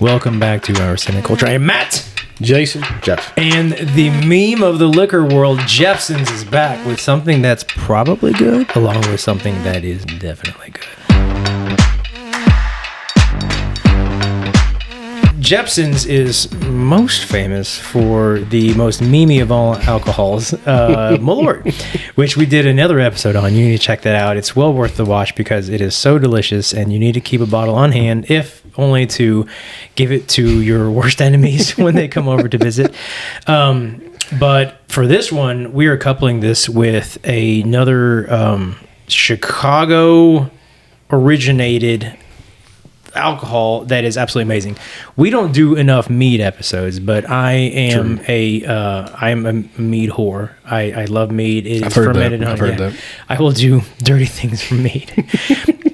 Welcome back to our Sin and Culture. I am Matt. Jason. Jeff. And the meme of the liquor world, Jeppsons, is back with something that's probably good, along with something that is definitely good. Jeppsons is most famous for the most memey of all alcohols, Malort, which we did another episode on. You need to check that out. It's well worth the watch because it is so delicious, and you need to keep a bottle on hand, if only to give it to your worst enemies when they come over to visit. But for this one, we are coupling this with another Chicago originated alcohol that is absolutely amazing. We don't do enough mead episodes, but I am I'm a mead whore. I love mead. It is fermented honey. I've heard that. I will do dirty things for mead.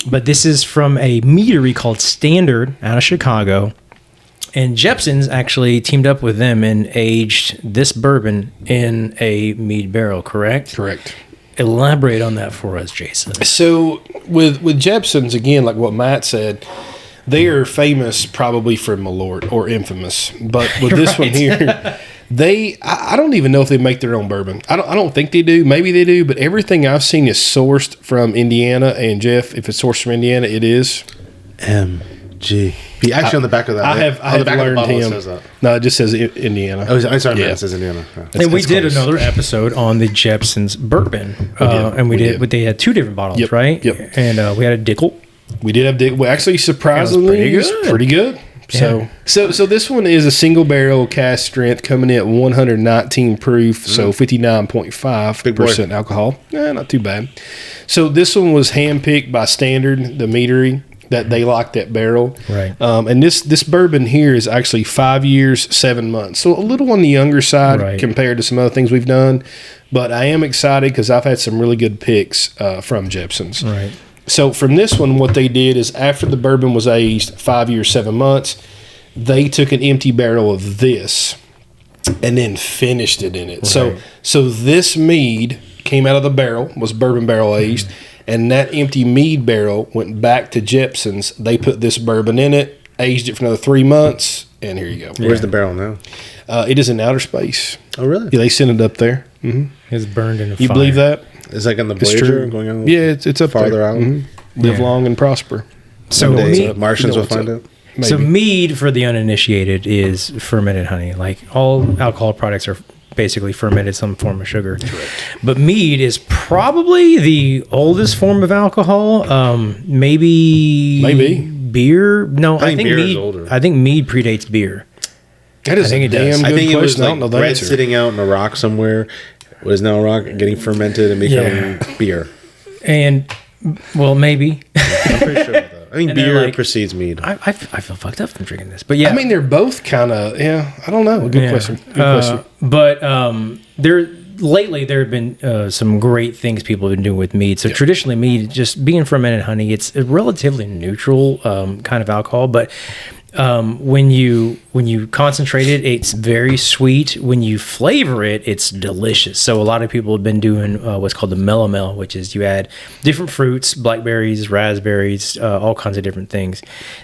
But this is from a meadery called Standard out of Chicago. And Jeppson's actually teamed up with them and aged this bourbon in a mead barrel, correct? Correct. Elaborate on that for us, Jason. So with Jeppson's, again, like what Matt said, they are famous probably for Malort, or infamous. But with this one here, I don't even know if they make their own bourbon. I don't think they do. Maybe they do, but everything I've seen is sourced from Indiana. And Jeff, if it's sourced from Indiana, it is MG. Actually, on the back of that, I have learned him. Says that. No, it just says Indiana. Oh, I'm sorry, yeah. it says Indiana. Yeah. And we did another episode on the Jeppson's bourbon, and we did. But they had two different bottles, right? Yep. And we had a Dickel. We did have Well, actually, surprisingly, pretty good. So this one is a single barrel cask strength coming in at 119 proof, so 59.5% alcohol. Not too bad. So this one was handpicked by Standard, the Meadery, that they like that barrel. Right. And this bourbon here is actually 5 years, 7 months. So a little on the younger side compared to some other things we've done. But I am excited because I've had some really good picks from Jeppson's. Right. So from this one, what they did is after the bourbon was aged 5 years, 7 months, they took an empty barrel of this and then finished it in it. Right. So this mead came out of the barrel, was bourbon barrel aged, and that empty mead barrel went back to Jeppson's. They put this bourbon in it, aged it for another 3 months, and here you go. Where's the barrel now? It is in outer space. Oh, really? Yeah, they sent it up there. Mm-hmm. It's burned in a fire. You believe that? It's like on the Voyager going on? Yeah, it's up farther there. out. Mm-hmm. Live long and prosper. So Martians will find it. Maybe. So mead, for the uninitiated, is fermented honey. Like all alcohol products are basically fermented some form of sugar. Correct. But mead is probably the oldest form of alcohol. Maybe beer. No, I think beer mead. is older. I think mead predates beer. That is a damn good I think it was question. like bread sitting out in a rock somewhere. Was now a rock getting fermented and becoming beer. And well, maybe. I'm pretty sure about that. I think beer precedes mead. I feel fucked up from drinking this, but yeah. I mean, they're both kind of I don't know. Good question. Good question. But lately there have been some great things people have been doing with mead. So traditionally, mead, just being fermented honey, it's a relatively neutral kind of alcohol, but when you concentrate it, it's very sweet. When you flavor it, it's delicious. So a lot of people have been doing what's called the melomel, which is you add different fruits, blackberries, raspberries, all kinds of different things.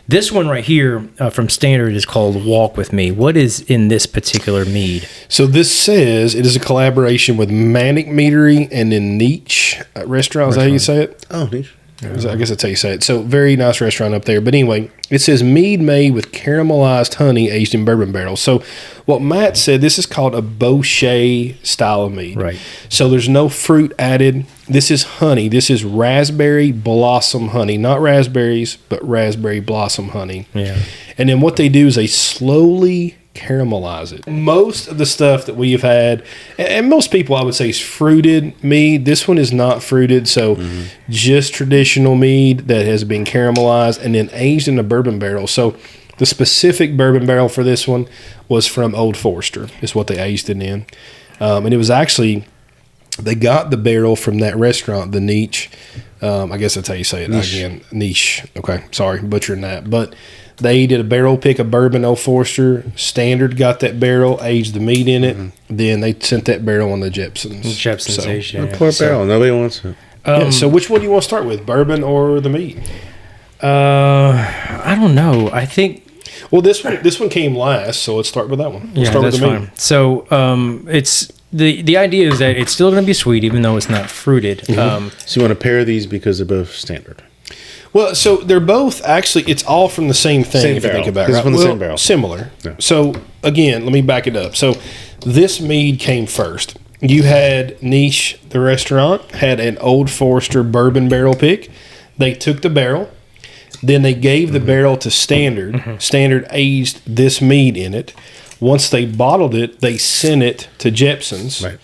This one right here from Standard is called Walk With Me. What is in this particular mead? So this says it is a collaboration with Manic Meadery and then Niche Restaurant. Is that how you say it? Oh, Niche. I guess that's how you say it. So very nice restaurant up there. But anyway, it says mead made with caramelized honey aged in bourbon barrels. So what Matt said, this is called a boucher style of mead. Right. So there's no fruit added. This is honey. This is raspberry blossom honey. Not raspberries, but raspberry blossom honey. Yeah. And then what they do is they slowly caramelize it. Most of the stuff that we have had, and most people I would say is fruited mead. This one is not fruited, so just traditional mead that has been caramelized and then aged in a bourbon barrel. So the specific bourbon barrel for this one was from Old Forester, is what they aged it in. And it was actually, they got the barrel from that restaurant, the Niche. I guess that's how you say it. Again, Niche. Okay, sorry, butchering that. But they did a barrel pick of bourbon, Old Forester. Standard got that barrel, aged the meat in it. Then they sent that barrel on the Jeppsons. Poor barrel. Nobody wants it. So which one do you want to start with, bourbon or the meat? I don't know. I think Well, this one came last, so let's start with that one. We'll Yeah, start that's with the Mead. fine. So it's the idea is that it's still going to be sweet, even though it's not fruited. So you want to pair these because they're both standard. Well, so they're both actually, it's all from the same thing Same if you think barrel. about it. This is Right? from the Well, same barrel. Similar. Yeah. So again, let me back it up. So this mead came first. You had Niche, the restaurant, had an Old Forester bourbon barrel pick. They took the barrel. Then they gave the barrel to Standard. Standard aged this mead in it. Once they bottled it, they sent it to Jeppson's. Right.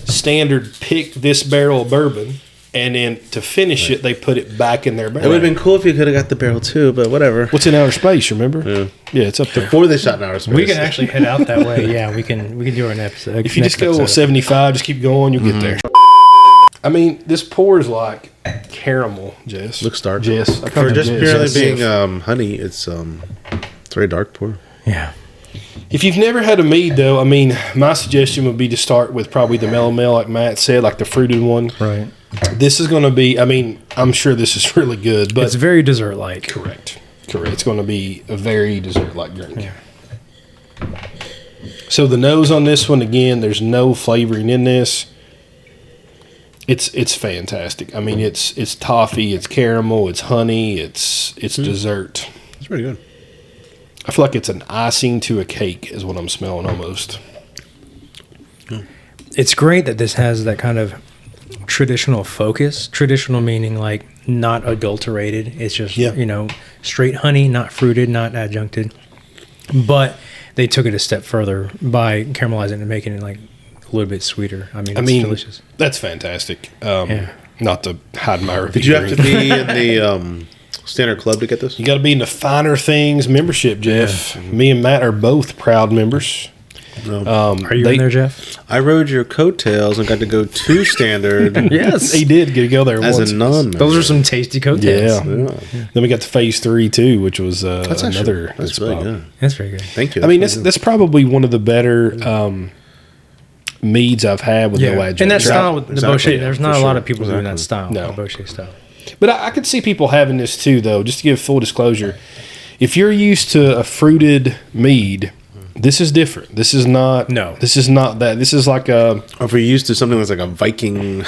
Standard picked this barrel of bourbon, and then to finish it, they put it back in their barrel. It would have been cool if you could have got the barrel too, but whatever. What's in outer space? Remember? Yeah, it's up there. Before they shot in outer space. We can actually head out that way. Yeah, we can do an episode. If you just go 75, just keep going, you'll get there. I mean, this pours like caramel, Jess. Looks dark. Jess. I call For her just Jess. purely Jess. being honey, it's very dark pour. Yeah. If you've never had a mead, though, I mean, my suggestion would be to start with probably the mellow male, like Matt said, like the fruited one. Right. This is going to be, I mean, I'm sure this is really good, but It's very dessert-like. correct. It's going to be a very dessert-like drink. Yeah. So the nose on this one, again, there's no flavoring in this. It's fantastic. I mean, it's toffee, it's caramel, it's honey, it's dessert. It's pretty good. I feel like it's an icing to a cake is what I'm smelling almost. It's great that this has that kind of traditional focus. Traditional meaning like not adulterated. It's just, straight honey, not fruited, not adjuncted. But they took it a step further by caramelizing it and making it like a little bit sweeter. I mean, it's delicious. That's fantastic. Not to hide my review. Did you have to be in the Standard Club to get this? You got to be in the Finer Things membership, Jeff. Yeah. Me and Matt are both proud members. Are you in there, Jeff? I rode your coattails and got to go to Standard. Yes. He did get to go there as once. a non. Those are some tasty cocktails. Yeah. Then we got to phase 3 too, which was That's another. That's really good. That's very good. Thank you. I mean, that's probably one of the better meads I've had with no adjunct. And that style with the Exactly. Boucher, there's not a lot of people doing that style. No. The Boucher style. But I could see people having this too, though. Just to give full disclosure, if you're used to a fruited mead, this is different. This is not. No. This is not that. This is like a. Or if you're used to something that's like a Viking.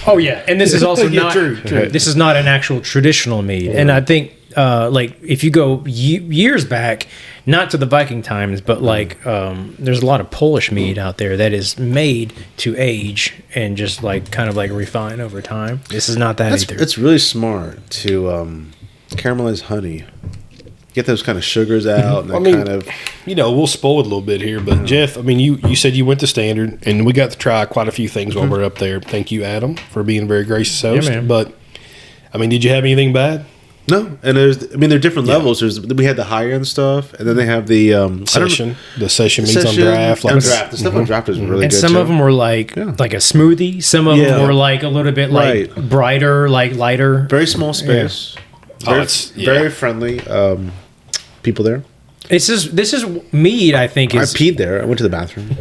Oh yeah, and this is also Yeah, not. true. This is not an actual traditional mead, and I think like if you go years back, not to the Viking times, but like there's a lot of Polish mead out there that is made to age and just like kind of like refine over time. This is not that either. It's really smart to caramelize honey. Get those kind of sugars out and kind of. We'll spoil it a little bit here, but Jeff, I mean, you said you went to Standard, and we got to try quite a few things while we're up there. Thank you, Adam, for being a very gracious host. man. But I mean, did you have anything bad? No, and there are different levels. We had the higher end stuff, and then they have the Session meats on draft. On draft. The stuff on draft is really and good. some too. of them were like a smoothie. Some of them were like a little bit like brighter, like lighter. Very small space. Very friendly. People there. This is mead. I think I is peed there. I went to the bathroom.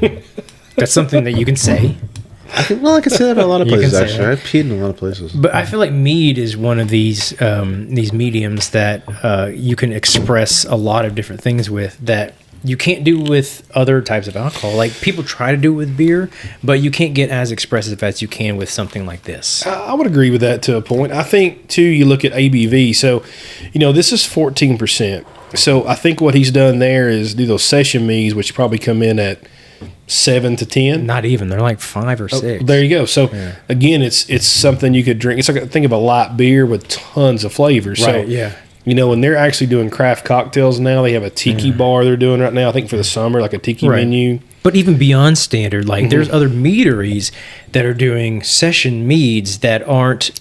that's something that you can say. I can say that about a lot of You can places. say Actually, that. I peed in a lot of places. But I feel like mead is one of these mediums that you can express a lot of different things with that you can't do with other types of alcohol. Like people try to do it with beer, but you can't get as expressive as you can with something like this. I would agree with that to a point. I think too. You look at ABV. So, this is 14%. So I think what he's done there is do those session meads, which probably come in at 7 to 10. Not even. They're like 5 or 6. There you go. So again, it's something you could drink. It's like think of a light beer with tons of flavors. Right. So, Yeah. when they're actually doing craft cocktails now, they have a tiki bar they're doing right now. I think for the summer, like a tiki menu. But even beyond Standard, like there's other meaderies that are doing session meads that aren't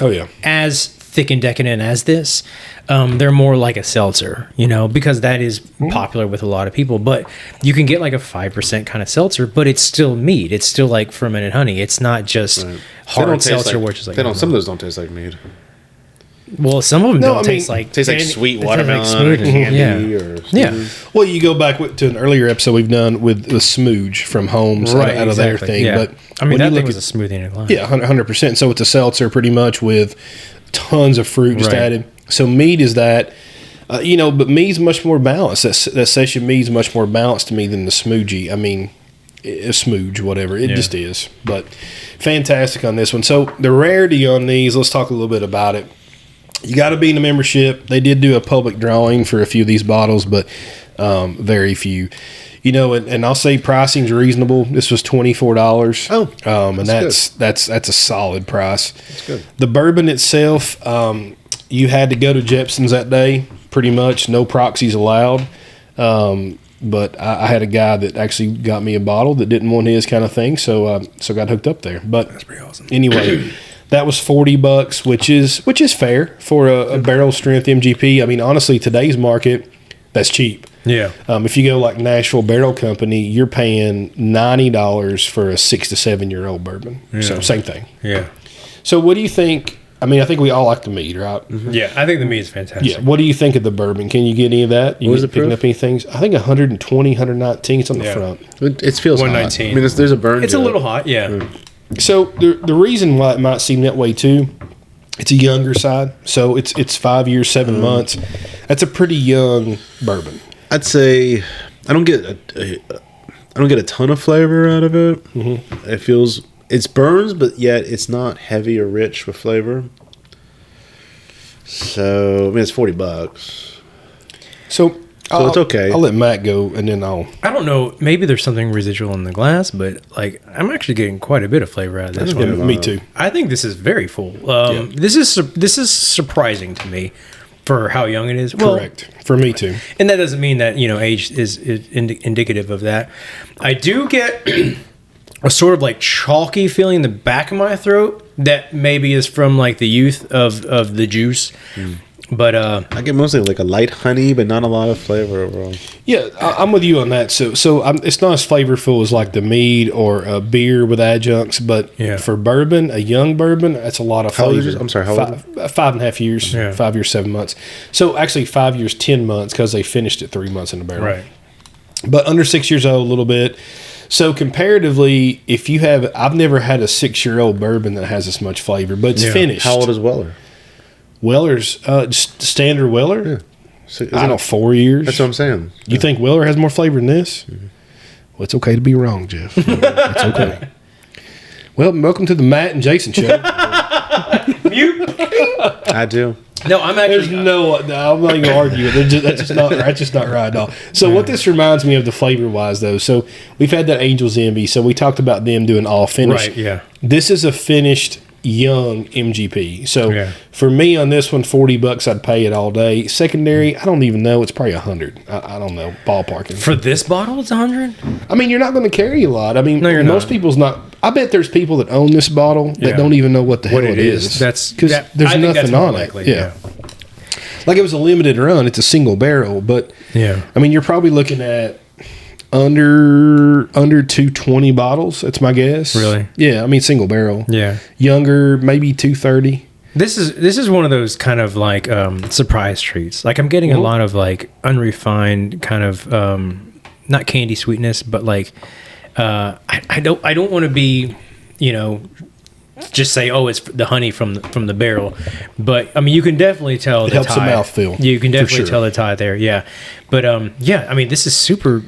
as thick and decadent as this. They're more like a seltzer, because that is popular with a lot of people. But you can get like a 5% kind of seltzer, but it's still mead. It's still like fermented honey. It's not just hard seltzer, which is like some of those don't taste like mead. Well, some of them don't taste like sweet they watermelon taste or like smoothie. candy or Yeah. Well, you go back to an earlier episode we've done with the smooge from Holmes out of their thing. Yeah. But I mean, when that you thing look was a smoothie in a glass. Yeah, 100%. So it's a seltzer pretty much with tons of fruit just Right. added. So mead is that. But Mead's much more balanced. That session Mead's much more balanced to me than the Smoogie. I mean, a smooge, whatever. It just is. But fantastic on this one. So the rarity on these, let's talk a little bit about it. You got to be in the membership. They did do a public drawing for a few of these bottles, but very few. And I'll say pricing's reasonable. This was $24. Oh, and that's a solid price. That's good. The bourbon itself, you had to go to Jeppson's that day, pretty much. No proxies allowed. But I had a guy that actually got me a bottle that didn't want his kind of thing, so got hooked up there. But That's pretty awesome. Anyway, that was $40, which is fair for a barrel strength MGP. I mean, honestly, today's market, that's cheap. Yeah. If you go like Nashville Barrel Company, you're paying $90 for a 6 to 7 year old bourbon. Yeah. So same thing. Yeah. So what do you think? I mean, I think we all like the Mead, right? Mm-hmm. Yeah, I think the Mead is fantastic. Yeah. What do you think of the bourbon? Can you get any of that? You What was it picking proof? up any things? I think 120, 119. It's on the Yeah. front. It feels 119. hot. I mean, there's a burn. It's to a it. little hot, yeah. So the reason why it might seem that way too, it's a younger side. So it's 5 years, 7 months. That's a pretty young bourbon. I'd say I don't get a ton of flavor out of it. Mm-hmm. It burns, but yet it's not heavy or rich with flavor. So I mean, it's $40. So it's okay. I'll let Matt go, and then I don't know. Maybe there's something residual in the glass, but like I'm actually getting quite a bit of flavor out of this Yeah, one. me too. I think this is very full. This is surprising to me for how young it is. Well, Correct. For me too. and that doesn't mean that age is indicative of that. I do get a sort of like chalky feeling in the back of my throat that maybe is from like the youth of the juice. But I get mostly like a light honey, but not a lot of flavor overall. Yeah, I'm with you on that. So it's not as flavorful as like the Mead or a beer with adjuncts, but Yeah. for bourbon, a young bourbon, that's a lot of How old flavor. is it? I'm sorry, how old? 5.5 years. Yeah. 5 years, 7 months. So actually 5 years, 10 months because they finished it 3 months in the barrel. right. But under 6 years old, a little bit. So comparatively, I've never had a 6-year-old bourbon that has this much flavor, but it's Yeah. finished. How old is Weller? Weller's just standard Weller? Yeah. So, I don't know, 4 years. That's what I'm saying. You think Weller has more flavor than this? Well, it's okay to be wrong, Jeff. It's okay. Well, welcome to the Matt and Jason show. I do. No, I'm There's actually. I'm not even gonna argue. That's just not right at all. So what this reminds me of the flavor wise though. So we've had that Angel's Envy. So we talked about them doing all finished. Right. Yeah. This is a finished young MGP. So Yeah. for me on this one, $40, I'd pay it all day. Secondary, I don't even know. It's probably 100. I don't know. Ballparking. For this bottle, it's 100. I mean, you're not going to carry a lot. I mean, No, you're most not. people's not. I bet there's people that own this bottle that Yeah. don't even know what the hell it is. That's because that- there's I think that's nothing more on likely, it. Yeah. Like it was a limited run. It's a single barrel, but Yeah. I mean, you're probably looking at under 220 bottles. That's my guess. Really? Yeah. I mean, single barrel. Yeah. Younger, maybe 230. This is one of those kind of like surprise treats. Like I'm getting a lot of like unrefined kind of not candy sweetness, but like I don't want to be, just say, oh, it's the honey from the barrel, but I mean you can definitely tell It the helps the tie. mouthfeel, You can for definitely sure. tell the tie there, yeah. But yeah, I mean this is super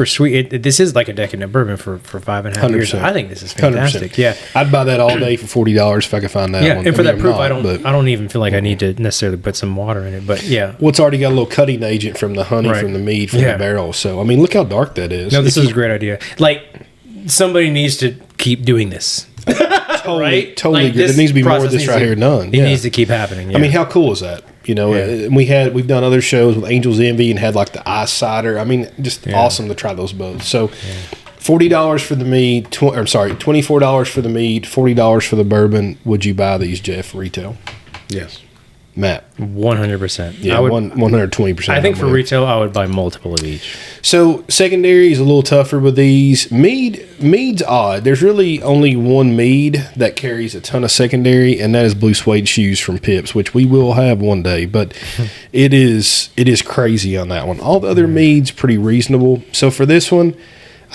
sweet. This is like a decadent bourbon for 5.5 years. 100%. I think this is fantastic. Yeah. I'd buy that all day for $40 if I could find that Yeah, one. and for that I'm proof, not, I don't. but- I don't even feel like I need to necessarily put some water in it. But yeah, Well, it's already got a little cutting agent from the honey, Right. from the mead, from Yeah. the barrel. So, I mean, look how dark that is. no, this If is you- a great idea. Like somebody needs to keep doing this. totally, Right? totally Like, agree. There this needs to be more of process this needs right to- here done. It Yeah. needs to keep happening. Yeah. I mean, how cool is that? Yeah. And we've done other shows with Angel's Envy and had like the ice cider. I mean, just Yeah. awesome to try those both. So, $40 for the mead. $24 for the mead. $40 for the bourbon. Would you buy these, Jeff, retail? Yes. Matt, 100%. yeah, I would. 120%. I think for I'm with you. retail, I would buy multiple of each. So secondary is a little tougher with these. Mead's odd. There's really only one mead that carries a ton of secondary, and that is Blue Suede Shoes from Pips, which we will have one day. But it is crazy on that one. All the other meads pretty reasonable. So for this one,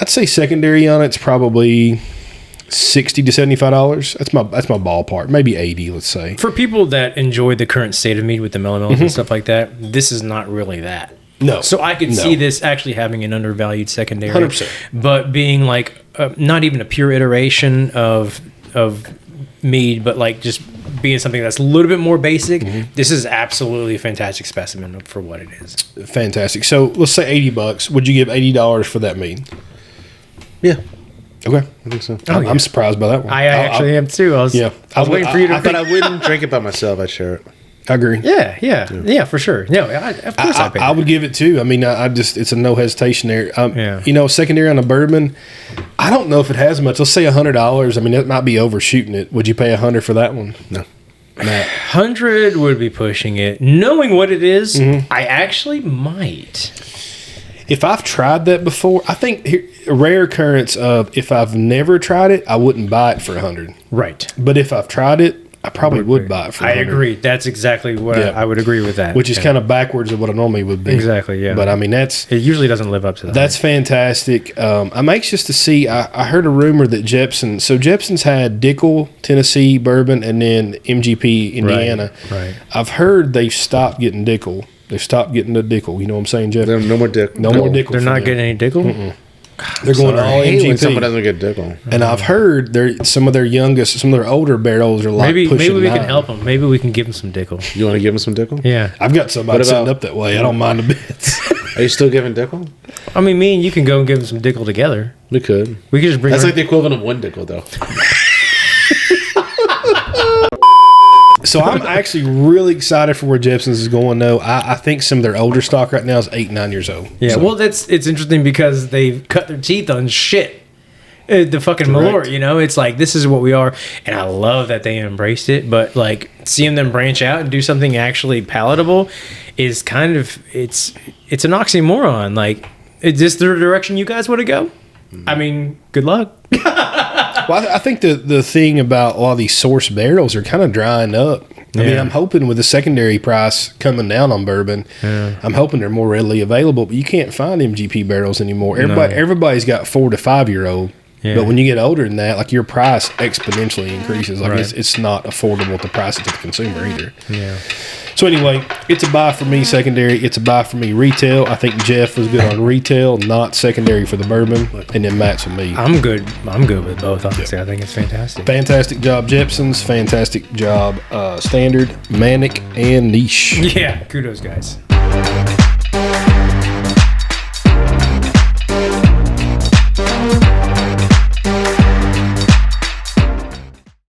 I'd say secondary on it's probably $60 to $75. That's my ballpark. Maybe 80, let's say. For people that enjoy the current state of mead with the mellows and stuff like that, this is not really that. No. So I could see this actually having an undervalued secondary. 100%. But being like not even a pure iteration of mead, but like just being something that's a little bit more basic, this is absolutely a fantastic specimen for what it is. Fantastic. So let's say $80. Would you give $80 for that mead? Yeah. Okay. I think so. I'm surprised by that one. I actually am too. I was waiting for you to I thought I wouldn't drink it by myself. I'd share it. I agree. Yeah, for sure. No, of course I pay. I would give it too. I mean, I just, it's a no hesitation there. You know, secondary on a bourbon, I don't know if it has much. Let's say $100. I mean, that might be overshooting it. Would you pay $100 for that one? No. 100 would be pushing it. Knowing what it is, I actually might. If I've tried that before, I think a rare occurrence of if I've never tried it, I wouldn't buy it for $100. Right. But if I've tried it, I probably would buy it for $100. I agree. That's exactly what I would agree with that. Which is kind of backwards of what I normally would be. Exactly, yeah. But I mean, it usually doesn't live up to that. That's fantastic. I'm anxious to see. I heard a rumor that Jeppson's had Dickel, Tennessee bourbon, and then MGP, Indiana. Right. I've heard they've stopped getting Dickel. They've stopped getting the Dickel. You know what I'm saying, Jeff? No more Dickel. No more Dickel. They're not getting any Dickel? They're going all I hate when MGP. someone doesn't get Dickel. And I've heard some of their older barrels are like Maybe pushing we can 9. help them. Maybe we can give them some Dickel. You want to give him some Dickel? Yeah. I've got somebody setting up that way. I don't mind a bit. Are you still giving Dickel? I mean, me and you can go and give them some Dickel together. We could. We could just bring. That's like the equivalent of one Dickel, though. So I'm actually really excited for where Jeppson's is going, though. I think some of their older stock right now is 8-9 years old. Yeah, So- well, it's interesting because they've cut their teeth on shit. The fucking Malort, you know, it's like, this is what we are, and I love that they embraced it. But like seeing them branch out and do something actually palatable is kind of it's an oxymoron. Like, is this the direction you guys want to go? I mean, good luck. Well, I think the thing about a lot of these source barrels are kind of drying up. I mean, I'm hoping with the secondary price coming down on bourbon, I'm hoping they're more readily available. But you can't find MGP barrels anymore. Everybody's got 4 to 5 year old. Yeah. But when you get older than that, like your price exponentially increases. Like it's not affordable to price it to the consumer either. Yeah. So anyway, it's a buy for me secondary. It's a buy for me retail. I think Jeff was good on retail, not secondary for the bourbon, and then Matt's with me. I'm good with both, honestly. I think it's fantastic. Fantastic job, Jeppson's. Fantastic job, Standard, Manic, and Niche. Yeah, kudos, guys.